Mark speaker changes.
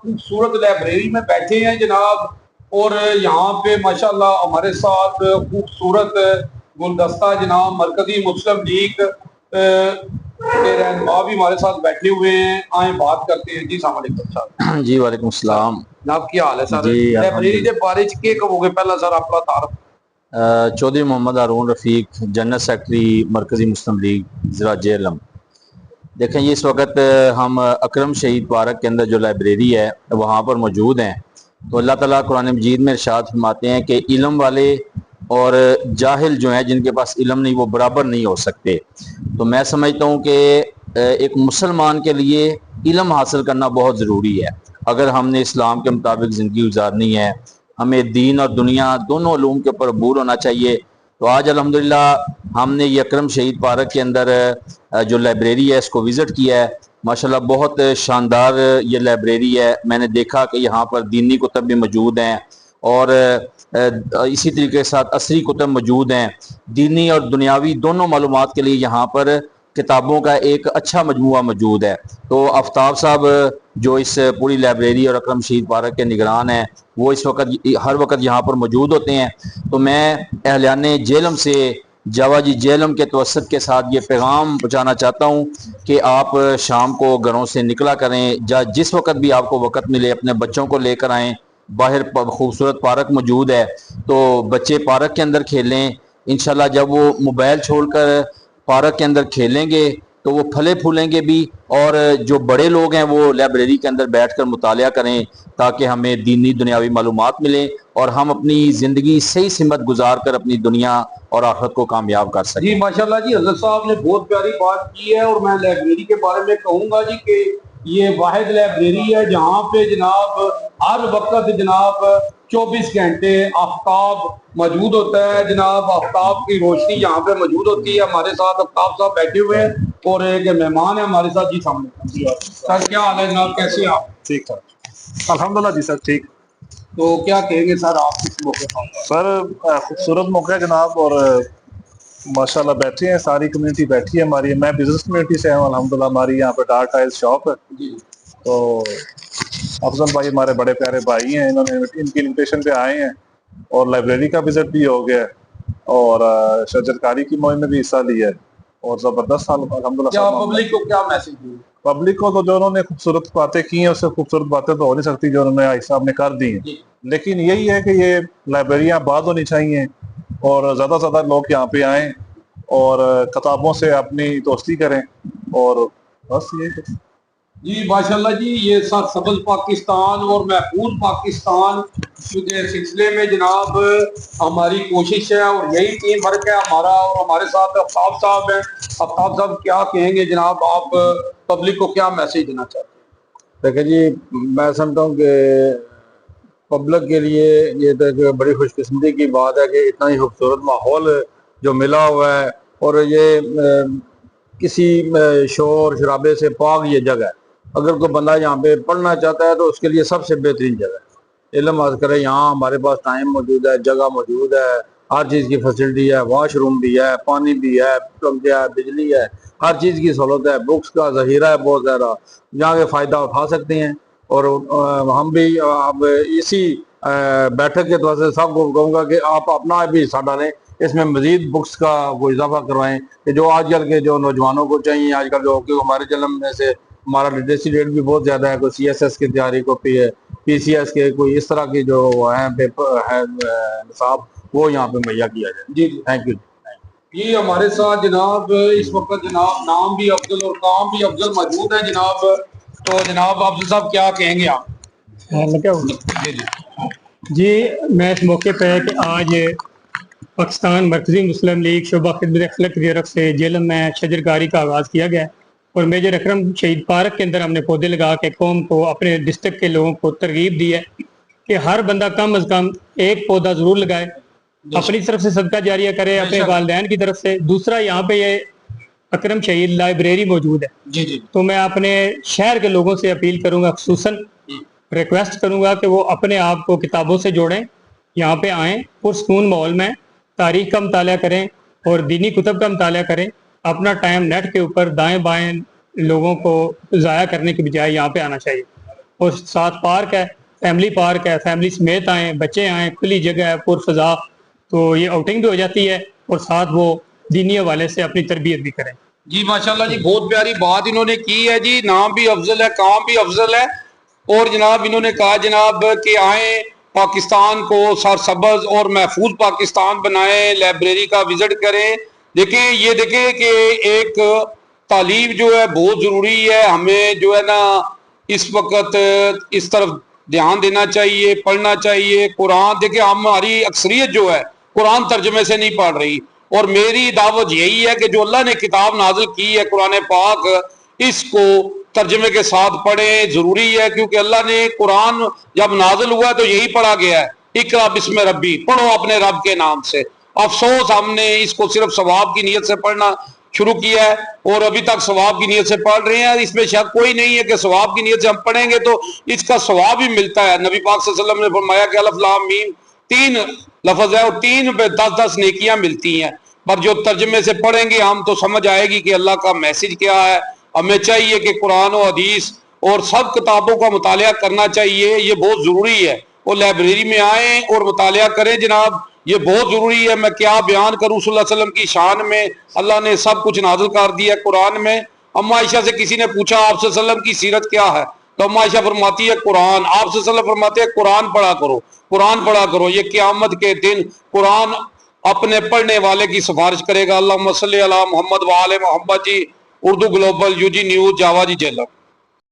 Speaker 1: खूबसूरत लाइब्रेरी में बैठे हैं जनाब, और यहाँ पे माशाल्लाह हमारे साथ खूबसूरत गुलदस्ता जनाब मरकजी मुस्लिम लीग के रहनुमा भी हमारे साथ बैठे हुए हैं। आए बात करते हैं। जी अस्सलाम वालेकुम सर।
Speaker 2: जी वालेकुम सलाम।
Speaker 1: जनाब की हाल है सर?
Speaker 2: जी
Speaker 1: लाइब्रेरी के बारे च के कहोगे पहला सर अपना तारफ?
Speaker 2: चौधरी मोहम्मद हारून रफ़ीक, जनरल सेक्रेटरी मरकज़ी मुस्लिम लीग ज़िला जेहलम। देखें ये इस वक्त हम अकरम शहीद पार्क के अंदर जो लाइब्रेरी है वहाँ पर मौजूद हैं। तो अल्लाह ताला कुरान मजीद में इरशाद फरमाते हैं कि इल्म वाले और जाहिल जो हैं जिनके पास इल्म नहीं वो बराबर नहीं हो सकते। तो मैं समझता हूँ कि एक मुसलमान के लिए इल्म हासिल करना बहुत ज़रूरी है। अगर हमने इस्लाम के मुताबिक ज़िंदगी गुजारनी है, हमें दीन और दुनिया दोनों उलूम के ऊपर अबूर होना चाहिए। तो आज अल्हम्दुलिल्लाह हमने ये अकरम शहीद पार्क के अंदर जो लाइब्रेरी है इसको विज़िट किया है। माशाल्लाह बहुत शानदार ये लाइब्रेरी है। मैंने देखा कि यहाँ पर दीनी कुतब भी मौजूद हैं और इसी तरीके के साथ असरी कुतब मौजूद हैं। दीनी और दुनियावी दोनों मालूमात के लिए यहाँ पर किताबों का एक अच्छा मजमूआ मौजूद है। तो आफ्ताब साहब जो इस पूरी लाइब्रेरी और अकरम शहीद पार्क के निगरान हैं वो इस वक्त हर वक्त यहाँ पर मौजूद होते हैं। तो मैं अहलियाने जेहलम से जावाजी जेहलम के तवसत के साथ ये पैगाम पहुँचाना चाहता हूँ कि आप शाम को घरों से निकला करें, जिस वक्त भी आपको वक़्त मिले अपने बच्चों को लेकर आएँ। बाहर खूबसूरत पार्क मौजूद है तो बच्चे पार्क के अंदर खेलें। इंशाल्लाह जब वो मोबाइल छोड़कर पार्क के अंदर खेलेंगे तो वो फले फूलेंगे भी, और जो बड़े लोग हैं वो लाइब्रेरी के अंदर बैठकर मुतालिया करें ताकि हमें दीनी दुनियावी मालूमात मिलें और हम अपनी ज़िंदगी सही सिमत गुजार कर अपनी दुनिया और आखिरत को कामयाब कर सकें।
Speaker 1: जी माशाल्लाह जी, हज़रत साहब ने बहुत प्यारी बात की है। और मैं लाइब्रेरी के बारे में कहूँगा जी कि ये वाहिद लाइब्रेरी है जहाँ पे जनाब हर वक्त जनाब 24 घंटे आफ्ताब मौजूद होता है। जनाब आफ्ताब की रोशनी यहाँ पे मौजूद होती है। हमारे साथ आफ्ताब साहब बैठे हुए हैं और एक मेहमान है हमारे साथ। जी सामने सर, क्या हाल है जनाब, कैसे आप?
Speaker 3: ठीक ठाक अल्हम्दुलिल्लाह जी सर, ठीक।
Speaker 1: तो क्या कहेंगे सर आप इस मौके पर?
Speaker 3: सर खूबसूरत मौका है जनाब, और माशाल्लाह बैठे हैं, सारी कम्युनिटी बैठी है हमारी। मैं बिजनेस कम्युनिटी से हूँ अल्हम्दुलिल्लाह। हमारी यहाँ पे डार्क टाइल्स शॉप है। तो अफजल भाई हमारे बड़े प्यारे भाई हैं, इन्होंने इनकी इन्विटेशन पे आए हैं और लाइब्रेरी का विजिट भी हो गया है और शजरकारी की मुहिम में भी हिस्सा लिया है और जबरदस्त
Speaker 1: क्या पब्लिक को क्या मैसेज दिया?
Speaker 3: पब्लिक को तो जो उन्होंने खूबसूरत बातें की हैं उससे खूबसूरत बातें तो हो नहीं सकती जो उन्होंने साहब ने कर दी हैं। लेकिन यही है कि ये लाइब्रेरियाँ आबाद होनी चाहिए और ज़्यादा से ज़्यादा लोग यहाँ पे आएँ और किताबों से अपनी दोस्ती करें, और बस ये
Speaker 1: जी माशाल्लाह जी, ये सबल पाकिस्तान और महफूज पाकिस्तान के सिलसिले में जनाब हमारी कोशिश है और यही टीम वर्क है हमारा। और हमारे साथ आफ्ताब साहब हैं। आफ्ताब साहब क्या कहेंगे जनाब, आप पब्लिक को क्या मैसेज देना चाहते हैं?
Speaker 4: देखिए जी, मैं समझता हूँ कि पब्लिक के लिए ये तो एक बड़ी खुशकिस्मती की बात है कि इतना ही खूबसूरत माहौल जो मिला हुआ है और ये किसी शोर शराबे से पाक ये जगह है। अगर कोई बंदा यहाँ पे पढ़ना चाहता है तो उसके लिए सबसे बेहतरीन जगह है। इल्म हासिल करे, यहाँ हमारे पास टाइम मौजूद है, जगह मौजूद है, हर चीज़ की फैसिलिटी है, वॉशरूम भी है, पानी भी है, पंखे है, बिजली है, हर चीज़ की सहूलत है, बुक्स का ज़हीरा है बहुत ज़्यादा, जहाँ के फ़ायदा उठा सकते हैं। और हम भी अब इसी बैठक के तरफ से सबको कहूँगा कि आप अपना भी हिस्सा डालें, इसमें मज़ीद बुक्स का वो इजाफा करवाएं कि जो आजकल के जो नौजवानों को चाहिए। आजकल जो कि हमारे जन्म में से हमारा लिटरेसी रेट भी बहुत ज़्यादा है, कोई CSS की तैयारी को PCS के कोई इस तरह की जो हैं पेपर है निसाब, वो यहाँ पे मुहैया किया जाए।
Speaker 1: जी
Speaker 4: थैंक यू।
Speaker 1: जी हमारे साथ जनाब इस वक्त जनाब नाम भी अफजल और काम भी अफजल मौजूद है जनाब। तो जनाब अफजल साहब क्या कहेंगे आप?
Speaker 5: जी मैं इस मौके पर है कि आज पाकिस्तान मरकज़ी मुस्लिम लीग शोबा खिदमत अखलाक की तरफ से जेहलम में शजरकारी का आगाज़ किया गया है और मेजर अकरम शहीद पार्क के अंदर हमने पौधे लगा के कौम को, अपने डिस्ट्रिक्ट के लोगों को तरगीब दी है कि हर बंदा कम अज़ कम एक पौधा ज़रूर लगाए, अपनी तरफ से सदका जारिया करे, अपने वालिदैन की तरफ से। दूसरा, यहाँ पे ये अकरम शहीद लाइब्रेरी मौजूद है। तो मैं अपने शहर के लोगों से अपील करूँगा, खुसूसन रिक्वेस्ट करूँगा कि वो अपने आप को किताबों से जोड़ें, यहाँ पे आएँ, पुरसकून माहौल में तारीख का मुताला करें और दीनी कुतब का मुताला करें। अपना टाइम नेट के ऊपर दाएं बाएं लोगों को ज़ाया करने के बजाय यहाँ पे आना चाहिए। اور ساتھ پارک ہے، فیملی پارک ہے، فیملی سمیت آئیں، بچے آئیں، کھلی جگہ ہے، پر فضا، تو یہ آؤٹنگ بھی ہو جاتی ہے اور ساتھ وہ دینی حوالے سے اپنی تربیت بھی کریں۔
Speaker 1: جی ماشاءاللہ جی، بہت پیاری بات انہوں نے کی ہے جی، نام بھی افضل ہے، کام بھی افضل ہے، اور جناب انہوں نے کہا جناب کہ آئیں پاکستان کو سرسبز اور محفوظ پاکستان بنائیں، لائبریری کا وزٹ کریں۔ دیکھیں یہ دیکھیں کہ ایک تعلیم جو ہے بہت ضروری ہے، ہمیں جو ہے نا اس وقت اس طرف دھیان دینا چاہیے، پڑھنا چاہیے۔ قرآن دیکھیں ہماری اکثریت جو ہے قرآن ترجمے سے نہیں پڑھ رہی، اور میری دعوت یہی ہے کہ جو اللہ نے کتاب نازل کی ہے قرآن پاک، اس کو ترجمے کے ساتھ پڑھیں، ضروری ہے، کیونکہ اللہ نے قرآن جب نازل ہوا ہے تو یہی پڑھا گیا ہے، اقرا بسم ربی، پڑھو اپنے رب کے نام سے۔ افسوس ہم نے اس کو صرف ثواب کی نیت سے پڑھنا شروع کیا ہے، اور ابھی تک ثواب کی نیت سے پڑھ رہے ہیں۔ اس میں شک کوئی نہیں ہے کہ ثواب کی نیت سے ہم پڑھیں گے تو اس کا ثواب ہی ملتا ہے۔ نبی پاک صلی اللہ علیہ وسلم نے فرمایا کہ الف لام میم 3 لفظ ہے، اور 3 پہ 10 نیکیاں ملتی ہیں، پر جو ترجمے سے پڑھیں گے ہم تو سمجھ آئے گی کہ اللہ کا میسج کیا ہے۔ ہمیں چاہیے کہ قرآن و حدیث اور سب کتابوں کا مطالعہ کرنا چاہیے، یہ بہت ضروری ہے، اور لائبریری میں آئیں اور مطالعہ کریں جناب، یہ بہت ضروری ہے۔ میں کیا بیان کروں صلی اللہ علیہ وسلم کی شان میں، اللہ نے سب کچھ نازل کر دیا قرآن میں۔ اما عائشہ سے کسی نے پوچھا آپ صلی اللہ علیہ وسلم کی سیرت کیا ہے، تو اما عائشہ فرماتی ہے قرآن۔ آپ صلی اللہ علیہ وسلم فرماتے ہیں قرآن پڑھا کرو، قرآن پڑھا کرو، یہ قیامت کے دن قرآن اپنے پڑھنے والے کی سفارش کرے گا۔ اللہم صلی علی محمد و آل محمد جی، Urdu Global, U G News, جاوا جی جیلم۔